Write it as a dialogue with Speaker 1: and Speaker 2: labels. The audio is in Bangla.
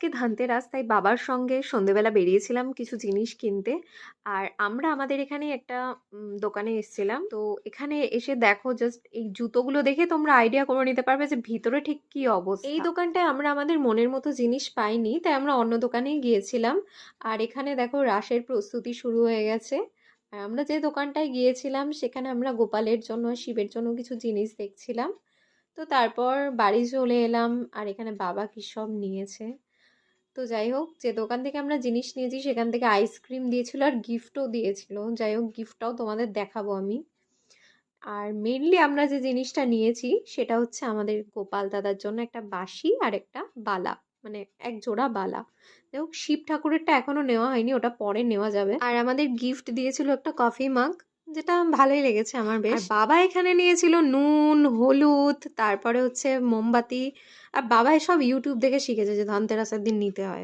Speaker 1: আজকে ধানতেরাস, তাই বাবার সঙ্গে সন্ধেবেলা বেরিয়েছিলাম কিছু জিনিস কিনতে। আর আমরা আমাদের এখানে একটা দোকানে এসেছিলাম। তো এখানে এসে দেখো, জাস্ট এই জুতোগুলো দেখে তোমরা আইডিয়া করে নিতে পারবে যে ভিতরে ঠিক কি অবস্থা। এই দোকানটায় আমরা আমাদের মনের মতো জিনিস পাইনি, তাই আমরা অন্য দোকানেই গিয়েছিলাম। আর এখানে দেখো রাসের প্রস্তুতি শুরু হয়ে গেছে। আর আমরা যে দোকানটায় গিয়েছিলাম সেখানে আমরা গোপালের জন্য শিবের জন্য কিছু জিনিস দেখছিলাম। তো তারপর বাড়ি চলে এলাম। আর এখানে বাবা কি সব নিয়েছে। তো যাই হোক, যে দোকান থেকে আমরা জিনিস নিয়েছি সেখান থেকে আইসক্রিম দিয়েছিল আর গিফটও দিয়েছিল। যাই হোক, গিফটটাও তোমাদের দেখাবো আমি। আর মেনলি আমরা যে জিনিসটা নিয়েছি সেটা হচ্ছে আমাদের গোপাল দাদার জন্য একটা বাঁশি আর একটা বালা, মানে এক জোড়া বালা। যাই হোক, শিব ঠাকুরেরটা এখনো নেওয়া হয়নি, ওটা পরে নেওয়া যাবে। আর আমাদের গিফট দিয়েছিল একটা কফি মাগ, যেটা ভালোই লেগেছে আমার বেশ। আর বাবা এখানে নিয়েছিল নুন, হলুদ, তারপরে হচ্ছে মোমবাতি। আর বাবা এসব ইউটিউব দেখে শিখেছে যে ধনতেরাসের দিন নিতে হয়।